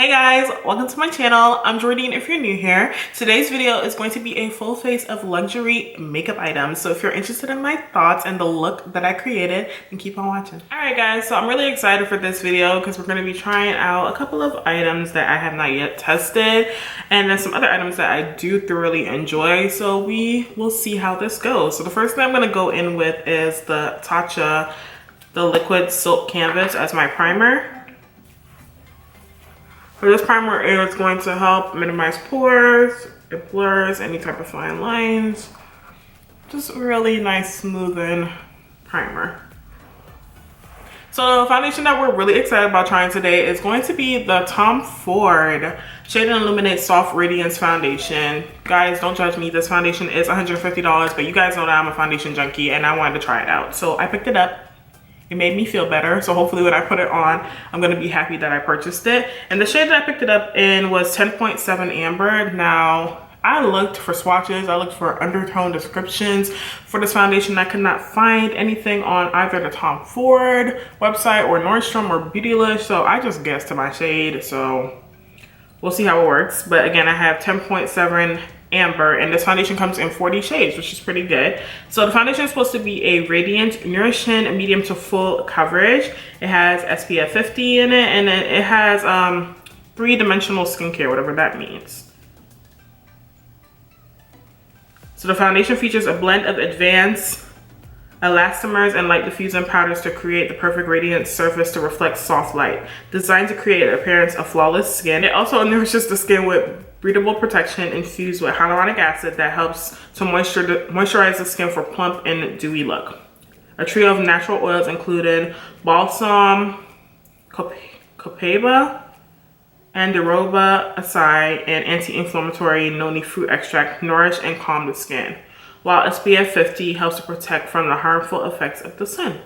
Hey guys, welcome to my channel. I'm Jordan if you're new here. Today's video is going to be a full face of luxury makeup items. So if you're interested in my thoughts and the look that I created, then keep on watching. Alright guys, so I'm really excited for this video because we're going to be trying out a couple of items that I have not yet tested and then some other items that I do thoroughly enjoy. So we will see how this goes. So the first thing I'm going to go in with is the Tatcha, the liquid silk canvas as my primer. So this primer is going to help minimize pores, it blurs any type of fine lines. Just a really nice smoothing primer. So the foundation that we're really excited about trying today is going to be the Tom Ford Shade and Illuminate Soft Radiance Foundation. Guys, don't judge me, this foundation is $150, but you guys know that I'm a foundation junkie and I wanted to try it out. So I picked it up. It made me feel better, so hopefully when I put it on, I'm gonna be happy that I purchased it. And the shade that I picked it up in was 10.7 Amber. Now, I looked for swatches, I looked for undertone descriptions for this foundation. I could not find anything on either the Tom Ford website or Nordstrom or Beautylish, so I just guessed to my shade, so we'll see how it works. But again, I have 10.7 Amber, and this foundation comes in 40 shades, which is pretty good. So the foundation is supposed to be a radiant, nourishing, medium to full coverage. It has SPF 50 in it, and then it has three-dimensional skincare, whatever that means. So the foundation features a blend of advanced elastomers and light diffusing powders to create the perfect radiant surface to reflect soft light, designed to create an appearance of flawless skin. It also nourishes the skin with breathable protection infused with hyaluronic acid that helps to moisturize the skin for plump and dewy look. A trio of natural oils including balsam, copaiba, andiroba acai, and anti-inflammatory noni fruit extract nourish and calm the skin, while SPF 50 helps to protect from the harmful effects of the sun.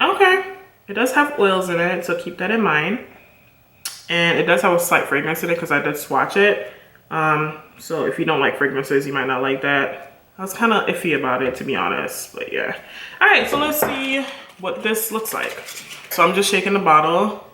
Okay, it does have oils in it, so keep that in mind. And it does have a slight fragrance in it because I did swatch it. So if you don't like fragrances, you might not like that. I was kind of iffy about it, to be honest, but yeah. All right, so let's see what this looks like. So I'm just shaking the bottle.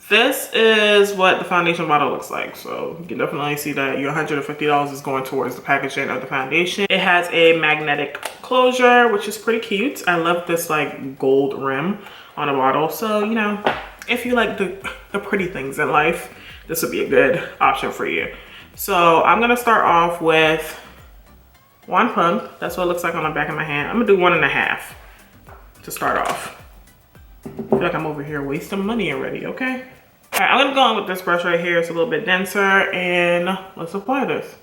This is what the foundation bottle looks like. So you can definitely see that your $150 is going towards the packaging of the foundation. It has a magnetic closure, which is pretty cute. I love this like gold rim on a bottle. So, you know, if you like the pretty things in life, this would be a good option for you. So I'm gonna start off with one pump. That's what it looks like on the back of my hand. I'm gonna do 1.5 to start off. I feel like I'm over here wasting money already, okay? All right, I'm gonna go in with this brush right here. It's a little bit denser, and let's apply this.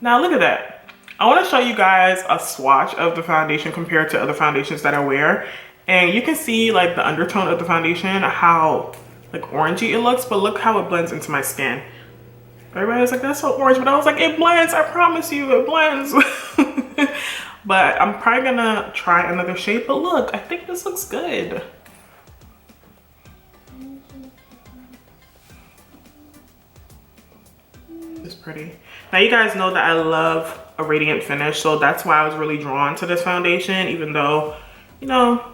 Now look at that. I wanna show you guys a swatch of the foundation compared to other foundations that I wear. And you can see like the undertone of the foundation, how like orangey it looks, but look how it blends into my skin. Everybody's like, that's so orange, but I was like, it blends, I promise you, it blends. But I'm probably gonna try another shade, but look, I think this looks good. It's pretty. Now you guys know that I love a radiant finish, so that's why I was really drawn to this foundation, even though, you know,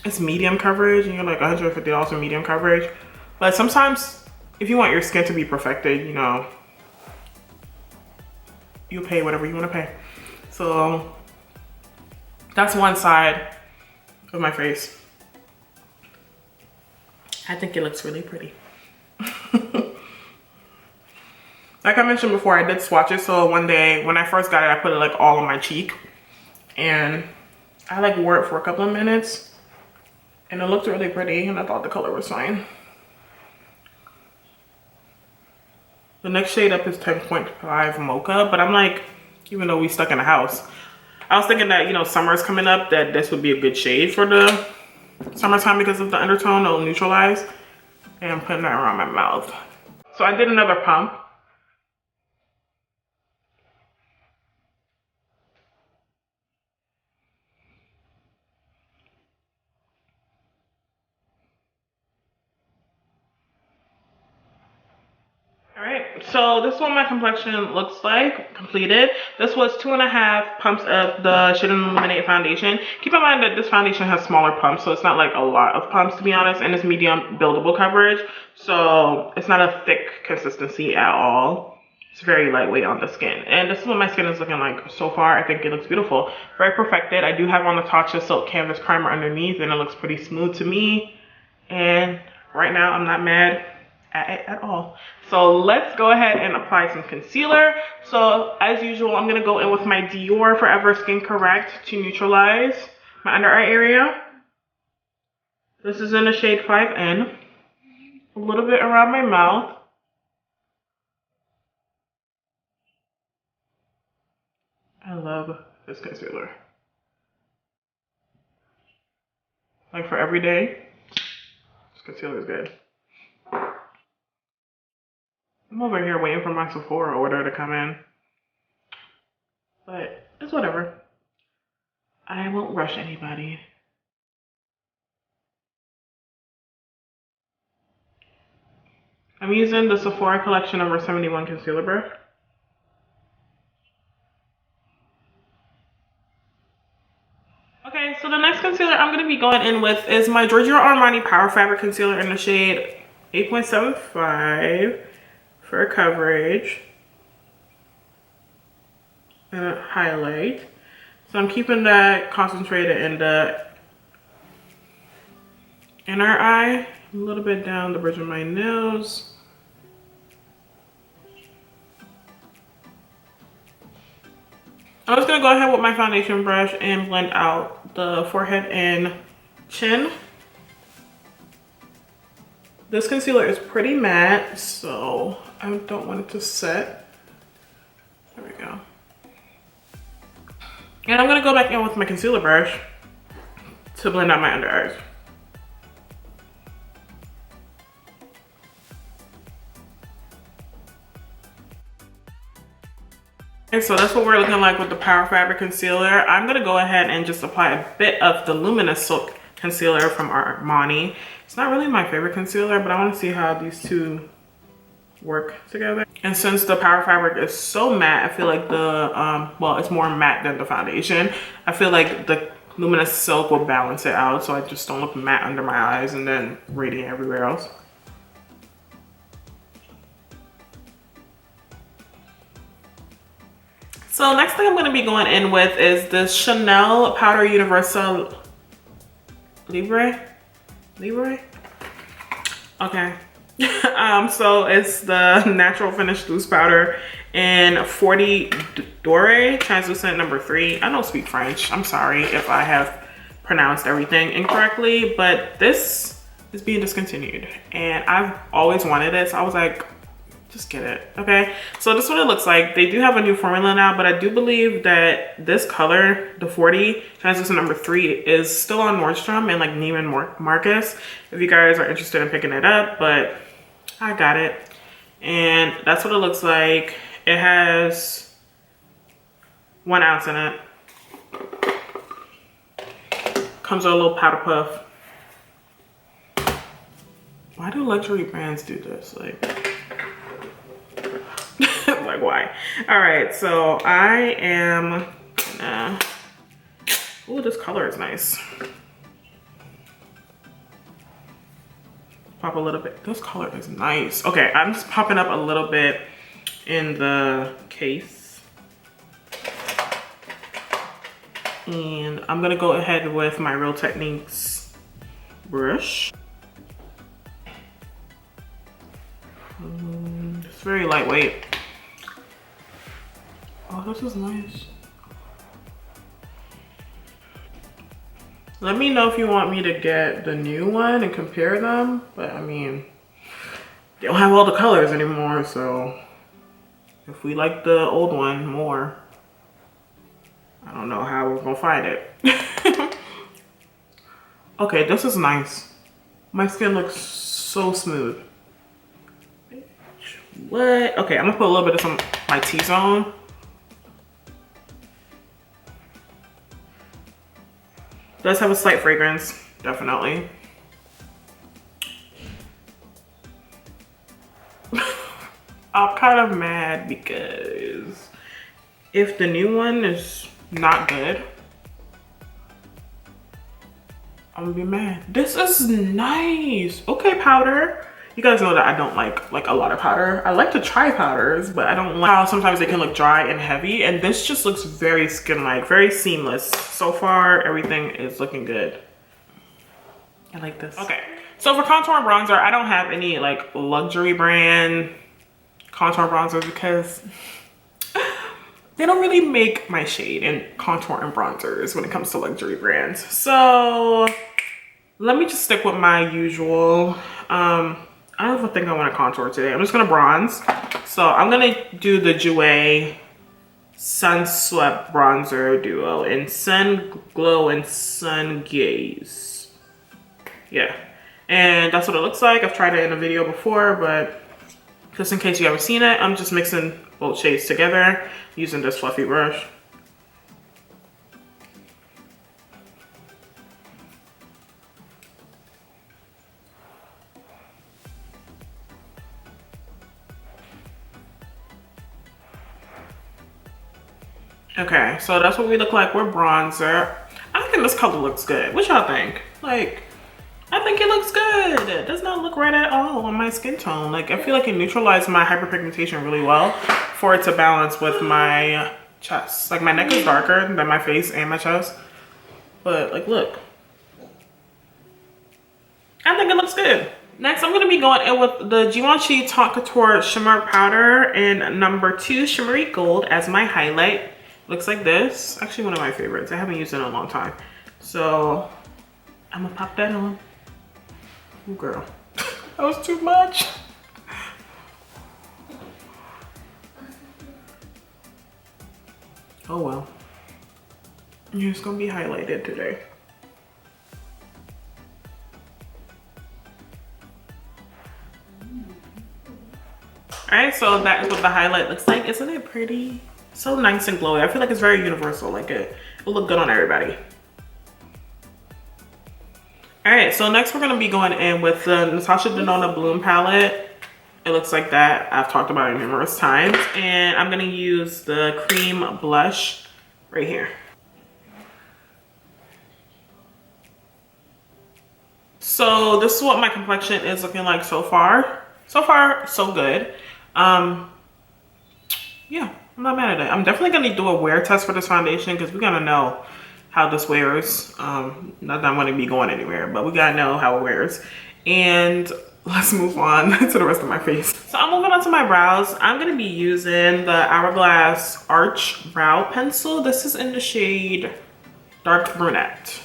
it's medium coverage and you're like $150 for medium coverage. But sometimes if you want your skin to be perfected, you know, you pay whatever you want to pay. So that's one side of my face. I think it looks really pretty. Like I mentioned before, I did swatch it. So one day when I first got it, I put it like all on my cheek and I like wore it for a couple of minutes. And it looked really pretty, and I thought the color was fine. The next shade up is 10.5 Mocha, but I'm like, even though we stuck in the house, I was thinking that, you know, summer's coming up, that this would be a good shade for the summertime because of the undertone. It'll neutralize. And I'm putting that around my mouth. So I did another pump. All right, so this is what my complexion looks like completed. This was 2.5 pumps of the Shade Illuminate foundation. Keep in mind that this foundation has smaller pumps, so it's not like a lot of pumps to be honest, and it's medium buildable coverage, so it's not a thick consistency at all. It's very lightweight on the skin, and this is what my skin is looking like so far. I think it looks beautiful, very perfected. I do have on the Tatcha Silk Canvas Primer underneath, and it looks pretty smooth to me, and right now I'm not mad at it at all. So let's go ahead and apply some concealer. So as usual, I'm gonna go in with my Dior Forever Skin Correct to neutralize my under eye area. This is in the shade 5N. A little bit around my mouth. I love this concealer. Like for every day, this concealer is good. I'm over here waiting for my Sephora order to come in, but it's whatever. I won't rush anybody. I'm using the Sephora Collection number 71 concealer brush. Okay, so the next concealer I'm going to be going in with is my Giorgio Armani Power Fabric Concealer in the shade 8.75 for coverage and a highlight. So I'm keeping that concentrated in the inner eye, a little bit down the bridge of my nose. I'm just gonna go ahead with my foundation brush and blend out the forehead and chin. This concealer is pretty matte, so I don't want it to set. There we go. And I'm gonna go back in with my concealer brush to blend out my under eyes. And so that's what we're looking like with the Power Fabric Concealer. I'm gonna go ahead and just apply a bit of the Luminous Silk Concealer from Armani. It's not really my favorite concealer, but I wanna see how these two work together. And since the Power Fabric is so matte, I feel like the, well, it's more matte than the foundation. I feel like the Luminous Silk will balance it out so I just don't look matte under my eyes and then radiant everywhere else. So next thing I'm going to be going in with is this Chanel Powder Universelle Libre? Okay. So it's the Natural Finish Loose Powder in 40 Dore, translucent number 3. I don't speak French. I'm sorry if I have pronounced everything incorrectly, but this is being discontinued. And I've always wanted it, so I was like, just get it, okay? So this is what it looks like. They do have a new formula now, but I do believe that this color, the 40 translucent number 3, is still on Nordstrom and like Neiman Marcus if you guys are interested in picking it up, but I got it. And that's what it looks like. It has 1 ounce in it. Comes with a little powder puff. Why do luxury brands do this? Like like why? All right, so I am gonna, oh, this color is nice. Pop a little bit. This color is nice. Okay, I'm just popping up a little bit in the case. And I'm gonna go ahead with my Real Techniques brush. It's very lightweight. Oh, this is nice. Let me know if you want me to get the new one and compare them, but I mean, they don't have all the colors anymore, so if we like the old one more, I don't know how we're gonna find it. Okay, this is nice. My skin looks so smooth. What? Okay, I'm gonna put a little bit of some my T-zone. Does have a slight fragrance, definitely. I'm kind of mad because if the new one is not good, I'm gonna be mad. This is nice. Okay, powder. You guys know that I don't like a lot of powder. I like to try powders, but I don't like how sometimes they can look dry and heavy. And this just looks very skin-like, very seamless. So far, everything is looking good. I like this. Okay, so for contour and bronzer, I don't have any like luxury brand contour bronzers because they don't really make my shade in contour and bronzers when it comes to luxury brands. So let me just stick with my usual. I don't even think I want to contour today. I'm just gonna bronze. So I'm gonna do the Jouer Sunswept bronzer duo in Sun Glow and Sun Gaze. Yeah, and that's what it looks like. I've tried it in a video before, but just in case you haven't seen it, I'm just mixing both shades together using this fluffy brush. Okay, so that's what we look like with bronzer. I think this color looks good. What y'all think? Like, I think it looks good. It does not look right at all on my skin tone. Like, I feel like it neutralized my hyperpigmentation really well for it to balance with my chest. Like, my neck is darker than my face and my chest. But, like, look. I think it looks good. Next, I'm going to be going in with the Givenchy Teint Couture Shimmer Powder in number 2 Shimmery Gold as my highlight. Looks like this. Actually, one of my favorites. I haven't used it in a long time. So, I'm going to pop that on. Ooh, girl. That was too much. Oh, well. You're just going to be highlighted today. Alright, so that is what the highlight looks like. Isn't it pretty? So nice and glowy. I feel like it's very universal. Like it'll look good on everybody. Alright, so next we're going to be going in with the Natasha Denona Bloom palette. It looks like that. I've talked about it numerous times. And I'm going to use the cream blush right here. So this is what my complexion is looking like so far. So far, so good. Yeah, I'm not mad at it. I'm definitely gonna do a wear test for this foundation because we gotta know how this wears. Not that I'm gonna be going anywhere, but we gotta know how it wears. And let's move on to the rest of my face. So I'm moving on to my brows. I'm gonna be using the Hourglass Arch Brow Pencil. This is in the shade Dark Brunette.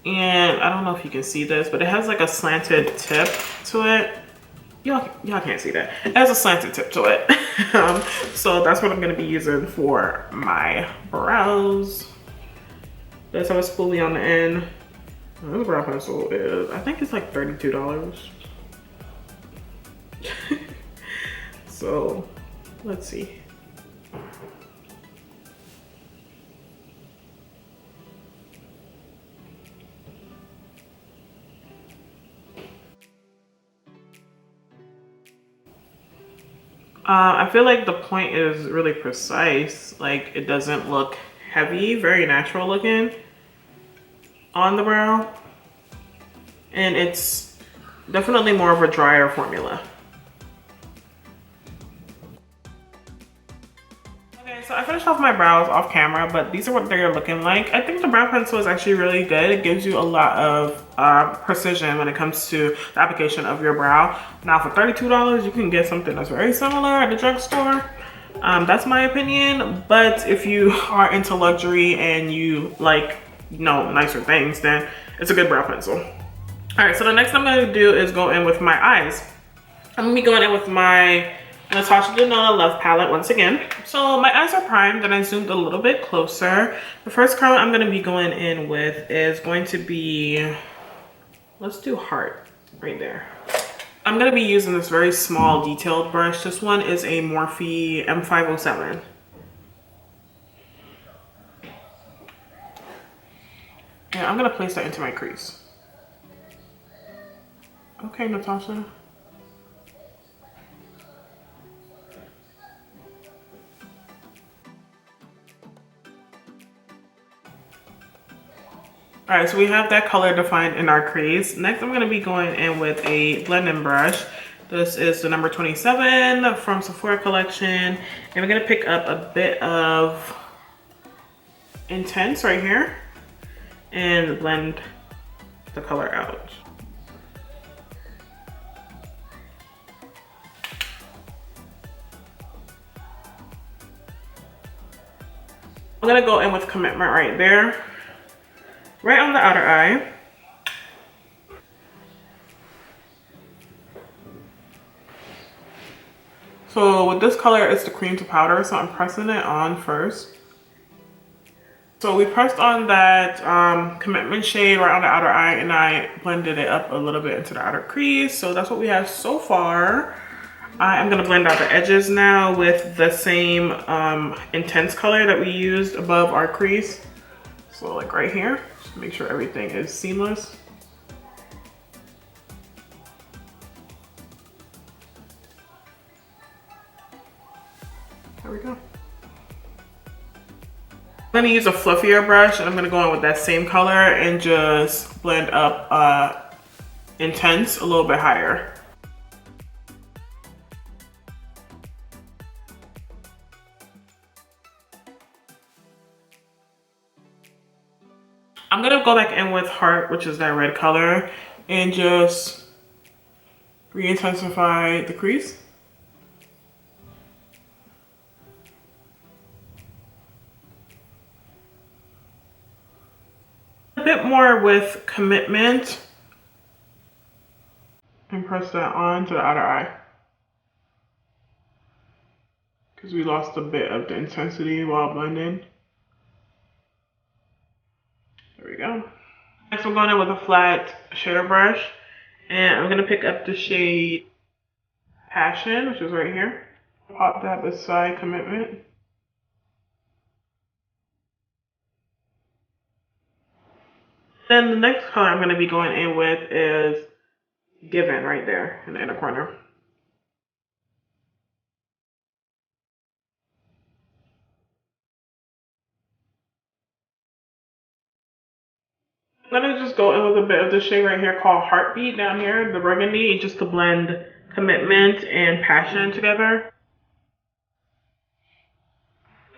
And I don't know if you can see this, but it has like a slanted tip to it. Y'all can't see that. It has a slanted tip to it. So that's what I'm gonna be using for my brows. Does have a spoolie on the end. This brow pencil is, I think it's like $32. So let's see. I feel like the point is really precise. Like it doesn't look heavy, very natural looking on the brow. And it's definitely more of a drier formula. Okay, so I finished off my brows off camera, but these are what they're looking like. I think the brow pencil is actually really good. It gives you a lot of precision when it comes to the application of your brow. Now for $32, you can get something that's very similar at the drugstore. That's my opinion, but if you are into luxury and you like, you know, nicer things, then it's a good brow pencil. All right, so the next thing I'm gonna do is go in with my eyes. I'm gonna be going in with my Natasha Denona Love Palette once again. So my eyes are primed and I zoomed a little bit closer. The first color I'm gonna be going in with is going to be, let's do Heart right there. I'm gonna be using this very small detailed brush. This one is a Morphe M507. Yeah, I'm gonna place that into my crease. Okay, Natasha. All right, so we have that color defined in our crease. Next, I'm going to be going in with a blending brush. This is the number 27 from Sephora collection. And we're going to pick up a bit of Intense right here and blend the color out. I'm going to go in with Commitment right there, right on the outer eye. So with this color, it's the cream to powder, so I'm pressing it on first. So we pressed on that Commitment shade right on the outer eye, and I blended it up a little bit into the outer crease. So that's what we have so far. I'm gonna blend out the edges now with the same Intense color that we used above our crease. So like right here, just make sure everything is seamless. There we go. I'm gonna use a fluffier brush and I'm gonna go in with that same color and just blend up Intense a little bit higher. I'm gonna go back in with Heart, which is that red color, and just re-intensify the crease. A bit more with Commitment and press that on to the outer eye, because we lost a bit of the intensity while blending. There we go. Next I'm going in with a flat shader brush and I'm gonna pick up the shade Passion, which is right here. Pop that beside Commitment. Then the next color I'm gonna be going in with is Given right there in the inner corner. I'm gonna just go in with a bit of this shade right here called Heartbeat down here, the burgundy, just to blend Commitment and Passion together.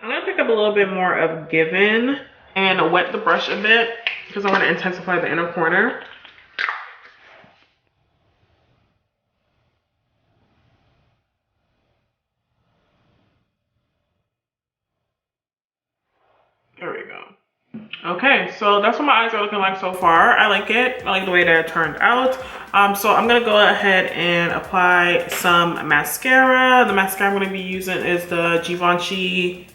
I'm gonna pick up a little bit more of Given and wet the brush a bit because I want to intensify the inner corner. There we go. Okay, so that's what my eyes are looking like so far. I like it. I like the way that it turned out. So I'm gonna go ahead and apply some mascara. The mascara I'm gonna be using is the Givenchy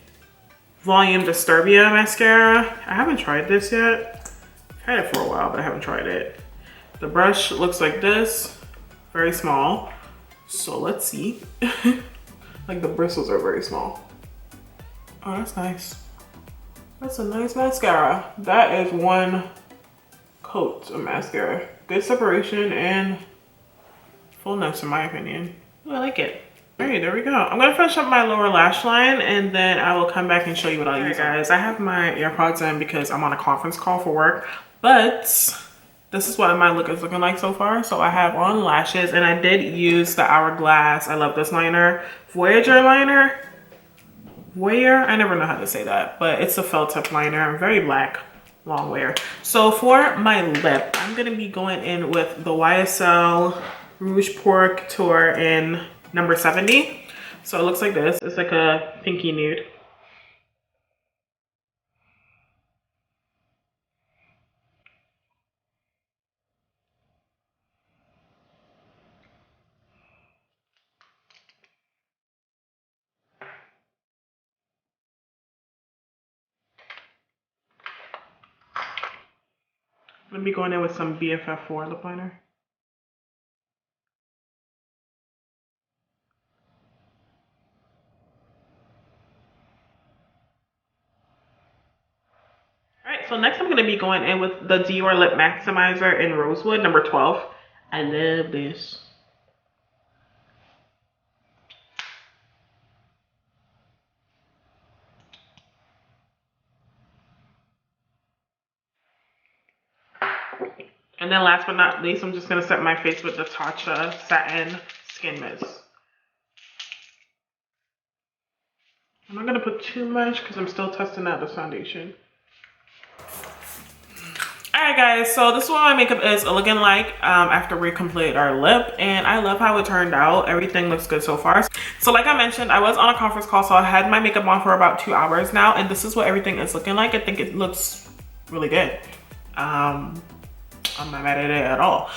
Volume Disturbia mascara. I haven't tried this yet. I've had it for a while, but I haven't tried it. The brush looks like this, very small. So let's see. Like the bristles are very small. Oh, that's nice. That's a nice mascara. That is one coat of mascara. Good separation and fullness in my opinion. Ooh, I like it. Alright, there we go. I'm gonna finish up my lower lash line and then I will come back and show you what I'll use. Guys, I have my AirPods in because I'm on a conference call for work, but this is what my look is looking like so far. So I have on lashes and I did use the Hourglass. I love this liner. Voyeur liner. Voyeur, I never know how to say that, but it's a felt tip liner, very black, long wear. So for my lip, I'm gonna be going in with the YSL Rouge Pour Couture in number 70. So it looks like this. It's like a pinky nude. I'm gonna be going in with some BFF4 lip liner. Alright, so next I'm gonna be going in with the Dior Lip Maximizer in Rosewood, number 12. I love this. And then last but not least, I'm just going to set my face with the Tatcha Satin Skin Mist. I'm not going to put too much because I'm still testing out this foundation. Alright guys, so this is what my makeup is looking like after we completed our lip, and I love how it turned out. Everything looks good so far. So like I mentioned, I was on a conference call, so I had my makeup on for about 2 hours now, and this is what everything is looking like. I think it looks really good. I'm not mad at it at all.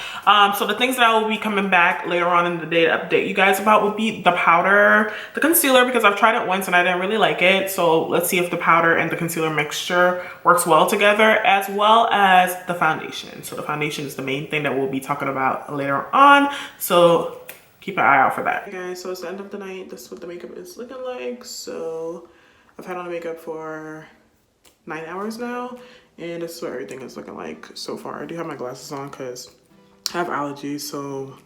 So the things that I will be coming back later on in the day to update you guys about would be the powder, the concealer, because I've tried it once and I didn't really like it. So let's see if the powder and the concealer mixture works well together, as well as the foundation. So the foundation is the main thing that we'll be talking about later on. So keep an eye out for that. Okay guys, so it's the end of the night. This is what the makeup is looking like. So I've had on the makeup for 9 hours now, and this is what everything is looking like so far. I do have my glasses on because I have allergies, so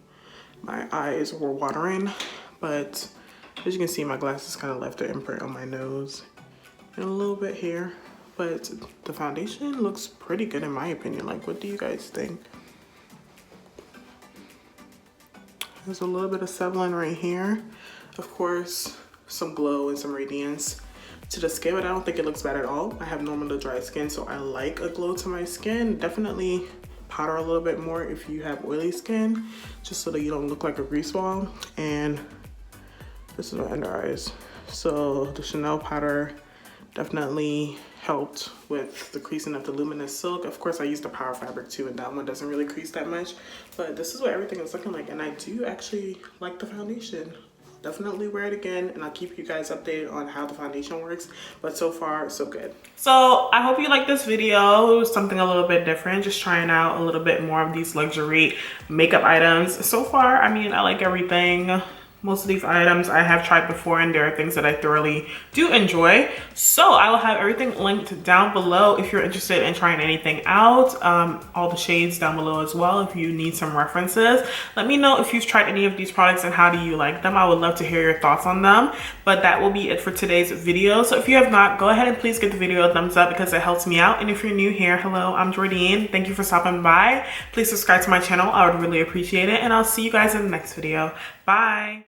my eyes were watering, but as you can see, my glasses kind of left an imprint on my nose and a little bit here, but the foundation looks pretty good in my opinion. Like, what do you guys think? There's a little bit of settling right here, of course, some glow and some radiance to the skin, but I don't think it looks bad at all. I have normal to dry skin, so I like a glow to my skin. Definitely powder a little bit more if you have oily skin, just so that you don't look like a grease ball. And this is my under eyes. So the Chanel powder definitely helped with the creasing of the Luminous silk. Of course, I used the Power fabric too, and that one doesn't really crease that much. But this is what everything is looking like, and I do actually like the foundation. Definitely wear it again, and I'll keep you guys updated on how the foundation works, but so far so good. So I hope you like this video. It was something a little bit different, just trying out a little bit more of these luxury makeup items. So far, I mean, I like everything. Most of these items I have tried before, and there are things that I thoroughly do enjoy. So I will have everything linked down below if you're interested in trying anything out. All the shades down below as well if you need some references. Let me know if you've tried any of these products and how do you like them. I would love to hear your thoughts on them. But that will be it for today's video. So if you have not, go ahead and please give the video a thumbs up because it helps me out. And if you're new here, hello, I'm Jordan. Thank you for stopping by. Please subscribe to my channel. I would really appreciate it. And I'll see you guys in the next video. Bye.